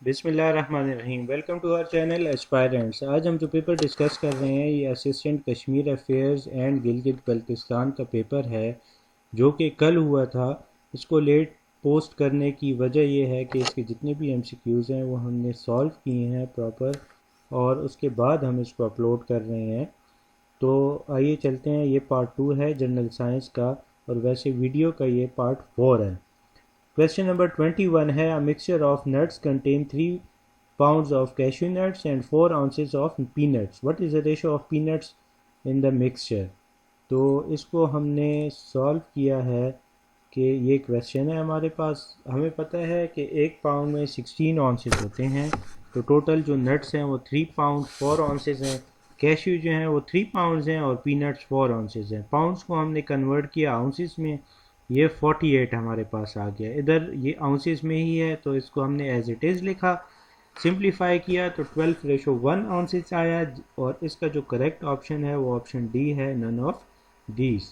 बिस्मिल्लाहिर्रहमानिर्रहीम। Welcome to our channel aspirants. आज हम जो पेपर डिस्कस कर रहे हैं ये assistant Kashmir affairs and Gilgit Baltistan का पेपर है जो कि कल हुआ था। इसको लेट पोस्ट करने की वजह यह है कि इसके जितने भी एमसीक्यूज़ हैं वो हमने सॉल्व किए हैं प्रॉपर और उसके बाद हम इसको अपलोड कर रहे हैं। तो आइए चलते हैं। ये पार्ट 2 है जनरल साइंस का और वैसे वीडियो का ये पार्ट 4 है। Question number 21 है a mixture of nuts contain 3 pounds of cashew nuts and 4 ounces of peanuts. What is the ratio of peanuts in the mixture? तो इसको हमने सॉल्व किया है कि ये क्वेश्चन है हमारे पास। हमें पता है कि 1 पाउंड में 16 ऑन्सेस होते हैं, तो टोटल जो नट्स हैं वो 3 पाउंड 4 ऑन्सेस हैं। कैश्यू जो हैं वो 3 पाउंड्स हैं और पीनट्स 4 ऑन्सेस हैं। पाउंड्स को हमने कन्वर्ट किया आउंसेस में, ये 48 हमारे पास आ गया। इधर ये आउंसेस में ही है तो इसको हमने एज इट इज़ लिखा। सिंप्लीफाई किया तो 12:1 आउंसेस आया और इसका जो करेक्ट ऑप्शन है वो ऑप्शन डी है, नन ऑफ दीज।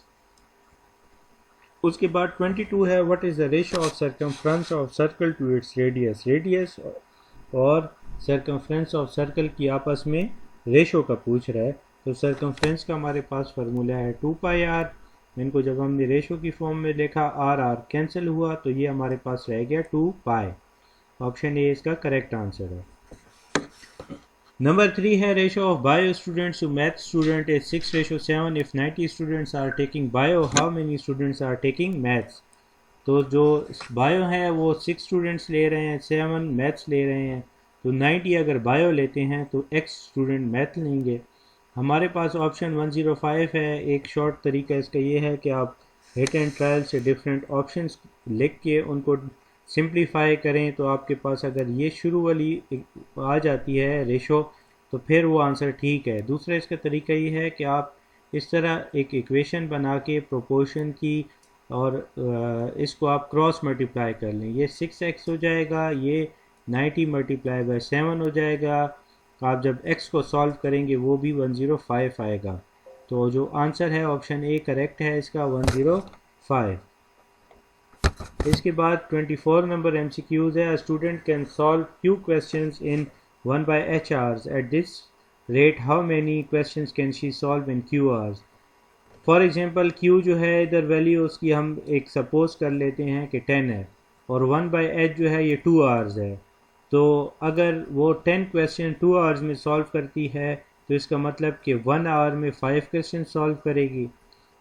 उसके बाद 22 है what is the ratio of circumference of circle to its radius. Radius और सर्कमफ्रेंस ऑफ सर्कल की आपस में रेशो का पूछ रहा है। तो सर्कमफ्रेंस का हमारे पास फार्मूला है 2πr। इनको जब हमने रेशो की फॉर्म में देखा आर आर कैंसिल हुआ तो ये हमारे पास रह गया 2π। ऑप्शन ए इसका करेक्ट आंसर है। नंबर 3 है ratio of bio students to math student is 6:7। If 90 students are taking bio how many students are taking maths. तो जो बायो है वो 6 स्टूडेंट्स ले रहे हैं, 7 मैथ्स ले रहे हैं। तो 90 अगर बायो लेते हैं तो x स्टूडेंट मैथ लेंगे। हमारे पास ऑप्शन 105 है। एक शॉर्ट तरीका इसका ये है कि आप हिट एंड ट्रायल से डिफरेंट ऑप्शंस लिख के उनको सिंप्लीफाई करें तो आपके पास अगर ये शुरू वाली आ जाती है रेशो तो फिर वो आंसर ठीक है। दूसरा इसका तरीका ये है कि आप इस तरह एक इक्वेशन बना के प्रोपोर्शन की और इसको आप क्रॉस मल्टीप्लाई कर लें। ये 6x हो जाएगा, ये 90 मल्टीप्लाई बाय 7 हो जाएगा। आप जब x को सॉल्व करेंगे वो भी 105 आएगा। तो जो आंसर है ऑप्शन ए करेक्ट है इसका, 105। इसके बाद 24 नंबर MCQs है। Student can solve Q questions in 1/h hours. At this rate how many questions can she solve in Q hours. For example Q जो है इधर वैल्यू उसकी हम एक सपोज कर लेते हैं कि 10 है और 1/h जो है ये 2 आवर्स है। तो अगर वो 10 क्वेश्चन 2 आवर्स में सॉल्व करती है तो इसका मतलब कि 1 आवर में 5 क्वेश्चन सॉल्व करेगी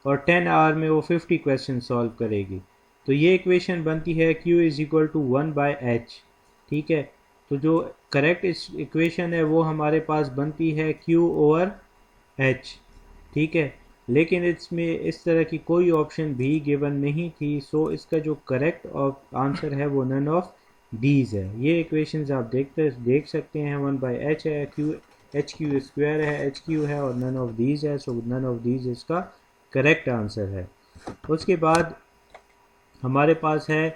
और 10 आवर में वो 50 क्वेश्चन सॉल्व करेगी। तो ये इक्वेशन बनती है q is equal to 1/h। ठीक है, तो जो करेक्ट इस इक्वेशन है वो हमारे पास बनती है q/h। ठीक है, लेकिन इसमें इस तरह की कोई ऑप्शन भी गिवन नहीं थी, सो इसका जो करेक्ट आंसर है वो नन ऑफ डीज है। ये इक्वेशंस आप देख सकते हैं। 1/h है, HQ स्क्वायर है, HQ है और नन ऑफ दीज है, सो नन ऑफ दीज इसका करेक्ट आंसर है। उसके बाद हमारे पास है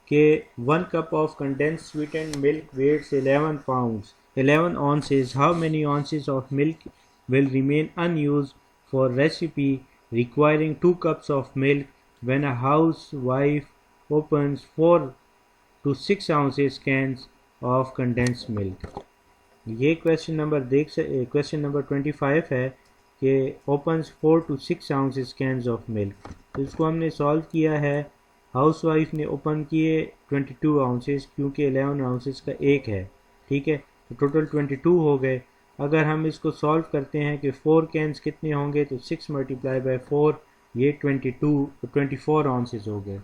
कि 1 cup of condense sweetened milk weights 11 pounds 11 ounces. How many ounces of milk will remain unused for recipe requiring 2 cups of milk when a housewife opens 4 to 6 ounces cans of condensed milk? ये question number 25 है कि opens 4 to 6 ounces cans of milk। तो इसको हमने solve किया है। House wife ने open किए 22 आउंसेस क्योंकि 11 आउंसेस का एक है। ठीक है, तो टोटल 22 हो गए। अगर हम इसको सॉल्व करते हैं कि 4 कैंस कितने होंगे तो 6 मल्टीप्लाई बाय 4 ये 24 आउंसेस हो गए।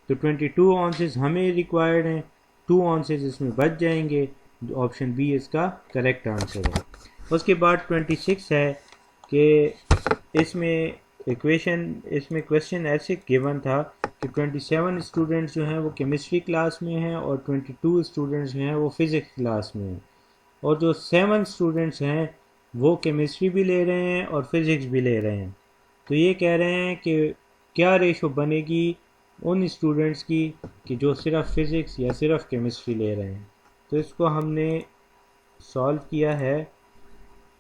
तो 22 आउंसेस हमें रिक्वायर्ड हैं, 2 आउंसेस इसमें बच जाएंगे। ऑप्शन बी इसका करेक्ट आंसर है। उसके बाद 26 है कि इसमें क्वेश्चन ऐसे गिवन था कि 27 स्टूडेंट्स जो हैं वो केमिस्ट्री क्लास में हैं और 22 स्टूडेंट्स जो हैं वो फिज़िक्स क्लास में हैं और जो 7 स्टूडेंट्स हैं वो केमिस्ट्री भी ले रहे हैं और फिज़िक्स भी ले रहे हैं। तो ये कह रहे हैं कि क्या रेशो बनेगी उन स्टूडेंट्स की कि जो सिर्फ फिज़िक्स या सिर्फ केमिस्ट्री ले रहे हैं। तो इसको हमने सॉल्व किया है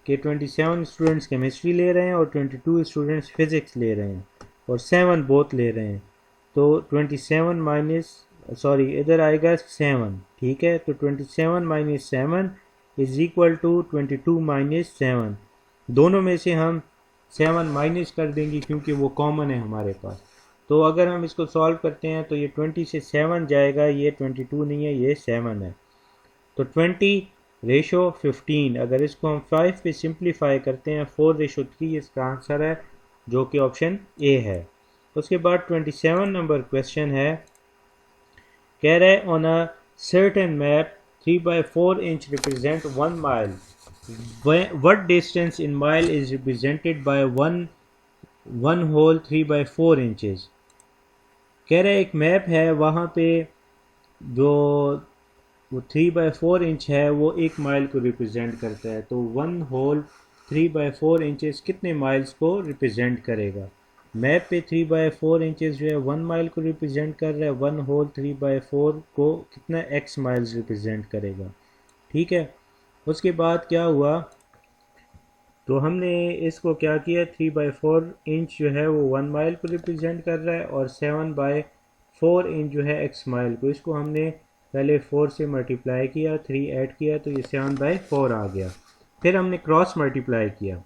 कि 27 स्टूडेंट्स केमिस्ट्री ले रहे हैं और 22 स्टूडेंट्स फिज़िक्स ले रहे हैं और 7 बोथ ले रहे हैं। तो 27 माइनस सॉरी इधर आएगा 7, ठीक है। तो 27 minus 7 is equal to 22 minus 7। दोनों में से हम 7 माइनस कर देंगे क्योंकि वो कॉमन है हमारे पास। तो अगर हम इसको सॉल्व करते हैं तो ये 20 से 7 जाएगा, ये 22 नहीं है, ये 7 है। तो 20:15। अगर इसको हम 5 पे सिंप्लीफाई करते हैं 4:3 इसका आंसर है, जो कि ऑप्शन ए है। उसके बाद 27 नंबर क्वेश्चन है, कह रहे on a certain map 3/4 inch represent 1 mile, what distance in mile is represented by one whole 3/4 inches। कह रहे एक मैप है, वहाँ पे जो वो 3/4 इंच है वो 1 माइल को रिप्रेजेंट करता है। तो 1 whole 3/4 इंचेस कितने माइल्स को रिप्रेजेंट करेगा। मैप पे 3/4 इंचेस जो है 1 माइल को रिप्रेजेंट कर रहा है, 1 whole 3/4 को कितना x माइल्स रिप्रेजेंट करेगा, ठीक है। उसके बाद क्या हुआ, तो हमने इसको क्या किया, 3/4 इंच जो है वो 1 माइल को रिप्रेजेंट कर रहा है और 7/4 इंच जो है x माइल को, इसको हमने पहले 4 से मल्टीप्लाई किया, 3 ऐड किया तो ये 7/4 आ गया। फिर हमने क्रॉस मल्टीप्लाई किया,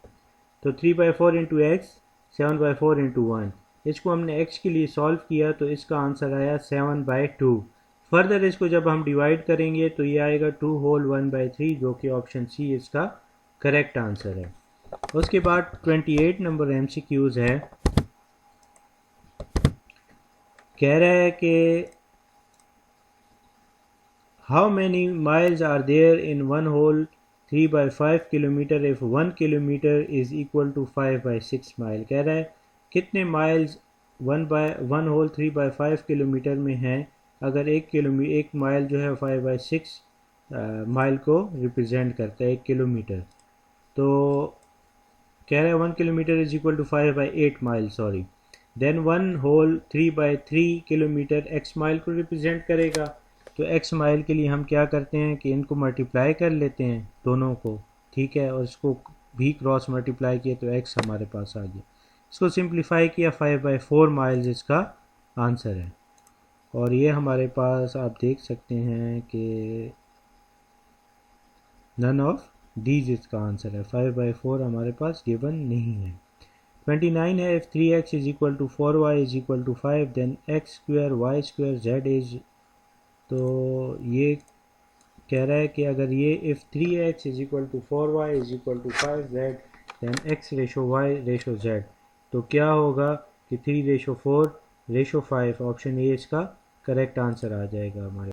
तो 3/4 इंटू एक्स, 7/4 इंटू 1। इसको हमने x के लिए सॉल्व किया तो इसका आंसर आया 7/2। फर्दर इसको जब हम डिवाइड करेंगे तो ये आएगा 2 होल 1/3, जो कि ऑप्शन सी इसका करेक्ट आंसर है। उसके बाद 28 नंबर MCQs है, कह रहा है कि how many miles are there in 1 whole 3/5 kilometre if 1 kilometre is equal to 5/6 mile. कह रहा है कितने माइल्स 1 whole 3/5 किलोमीटर में हैं अगर 1 माइल जो है 5/6 माइल को रिप्रेजेंट करता है 1 किलोमीटर। तो कह रहा है 1 kilometre is equal to 5/8 mile, sorry. Then 1 whole 3/3 kilometre x mile को रिप्रेजेंट करेगा। तो x माइल के लिए हम क्या करते हैं कि इनको मल्टीप्लाई कर लेते हैं दोनों को, ठीक है, और इसको भी क्रॉस मल्टीप्लाई किया तो x हमारे पास आ गया। इसको सिंप्लीफाई किया, 5/4 माइल्स इसका आंसर है। और ये हमारे पास आप देख सकते हैं कि नन ऑफ डीज इसका आंसर है, 5/4 हमारे पास गिवन नहीं है। 29 है, if 3x is equal to 4y is equal to 5 then x square y square z is. तो ये कह रहा है कि अगर ये if 3x is equal to 4y is equal to 5z then x ratio y ratio z, तो क्या होगा कि 3/4 रेशो 5, ऑप्शन ए इसका करेक्ट आंसर आ जाएगा हमारे